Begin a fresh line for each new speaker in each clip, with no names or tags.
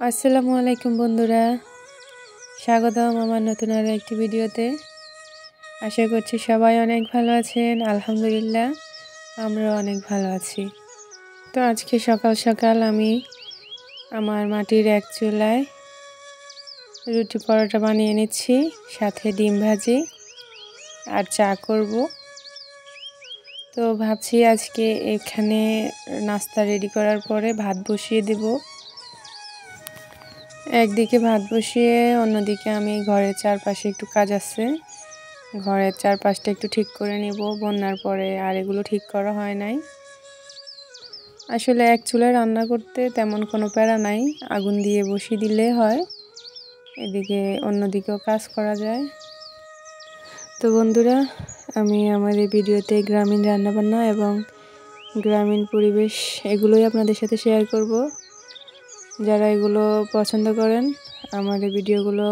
আসসালামু আলাইকুম বন্ধুরা, স্বাগতম আমার নতুন আরও একটি ভিডিওতে। আশা করছি সবাই অনেক ভালো আছেন। আলহামদুলিল্লাহ, আমরাও অনেক ভালো আছি। তো আজকে সকাল সকাল আমি আমার মাটির এক চুলায় রুটি পরোটা বানিয়ে নিচ্ছি, সাথে ডিম ভাজি আর চা করব। তো ভাবছি আজকে এখানে নাস্তা রেডি করার পরে ভাত বসিয়ে দেব। একদিকে ভাত বসিয়ে অন্যদিকে আমি ঘরের চারপাশে একটু কাজ আছে, ঘরের চারপাশটা একটু ঠিক করে নিব। বন্যার পরে আর এগুলো ঠিক করা হয় নাই। আসলে এক চুলায় রান্না করতে তেমন কোনো প্যারা নাই, আগুন দিয়ে বসিয়ে দিলে হয়, এদিকে অন্যদিকেও কাজ করা যায়। তো বন্ধুরা, আমি আমার এই ভিডিওতে গ্রামীণ রান্নাবান্না এবং গ্রামীণ পরিবেশ এগুলোই আপনাদের সাথে শেয়ার করব। যারা এগুলো পছন্দ করেন আমার এই ভিডিওগুলো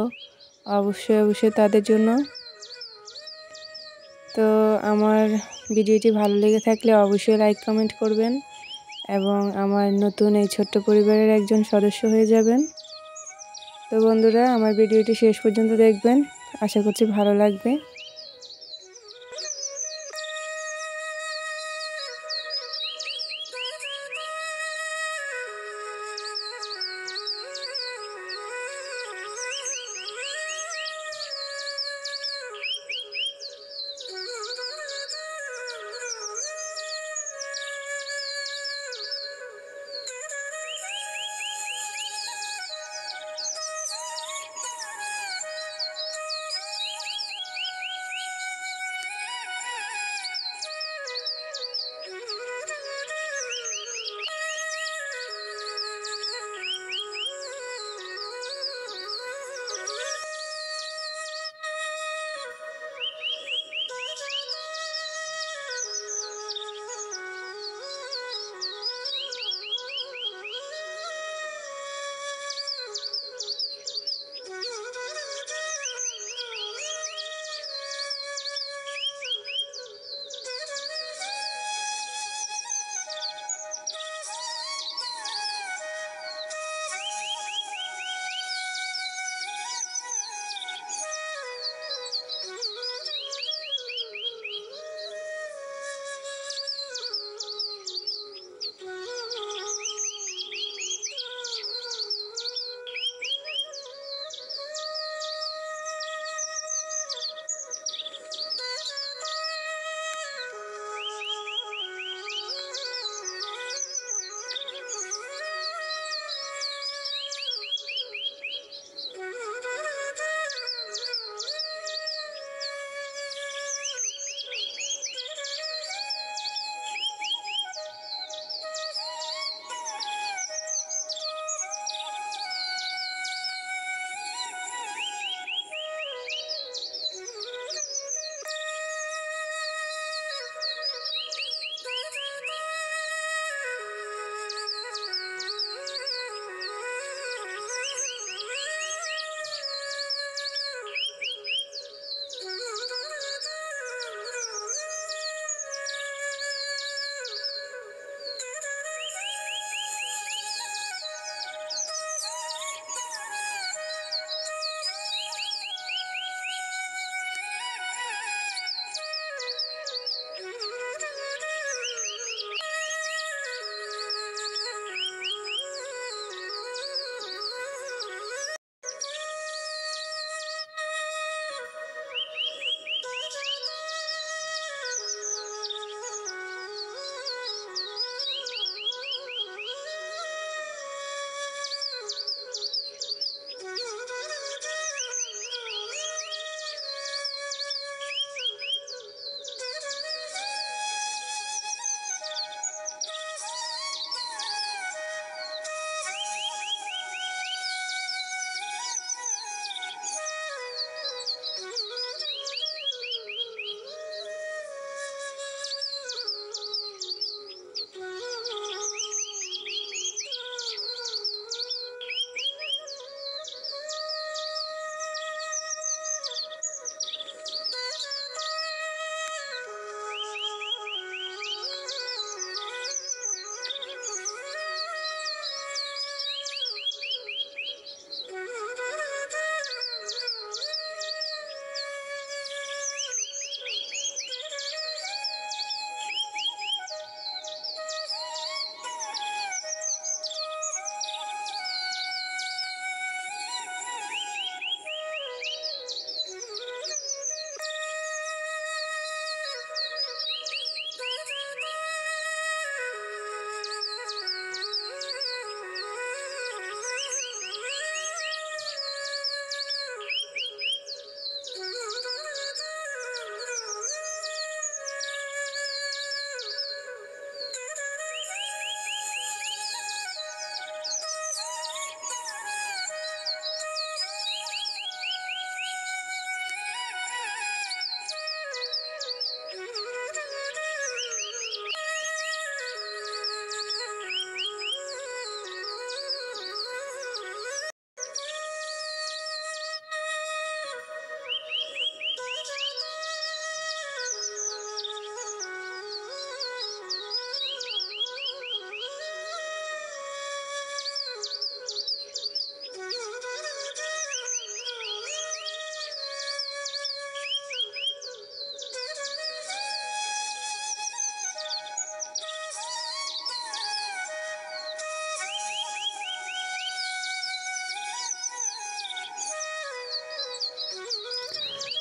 অবশ্যই তাদের জন্য। তো আমার ভিডিওটি ভালো লেগে থাকলে অবশ্যই লাইক কমেন্ট করবেন এবং আমার নতুন এই ছোট্ট পরিবারের একজন সদস্য হয়ে যাবেন। তো বন্ধুরা, আমার ভিডিওটি শেষ পর্যন্ত দেখবেন, আশা করছি ভালো লাগবে।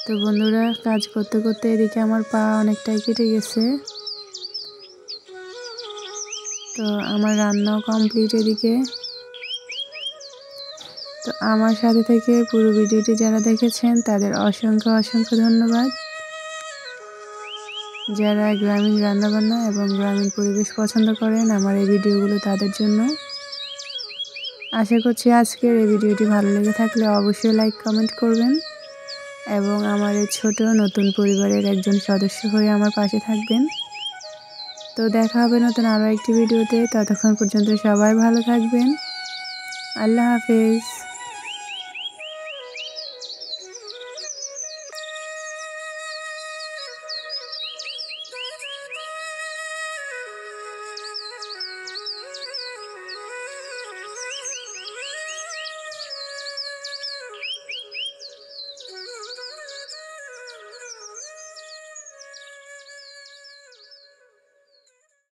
তো বন্ধুরা, কাজ করতে করতে এদিকে আমার পা অনেকটাই কেটে গেছে। তো আমার রান্নাও কমপ্লিট এদিকে। তো আমার সাথে থেকে পুরো ভিডিওটি যারা দেখেছেন তাদের অসংখ্য অসংখ্য ধন্যবাদ। যারা গ্রামীণ রান্নাবান্না এবং গ্রামীণ পরিবেশ পছন্দ করেন, আমার এই ভিডিওগুলো তাদের জন্য। আশা করছি আজকের এই ভিডিওটি ভালো লেগে থাকলে অবশ্যই লাইক কমেন্ট করবেন এবং আমার এই ছোট নতুন পরিবারের একজন সদস্য হয়ে আমার পাশে থাকবেন। তো দেখা হবে নতুন আরও একটি ভিডিওতে। ততক্ষণ পর্যন্ত সবাই ভালো থাকবেন। আল্লাহ হাফেজ।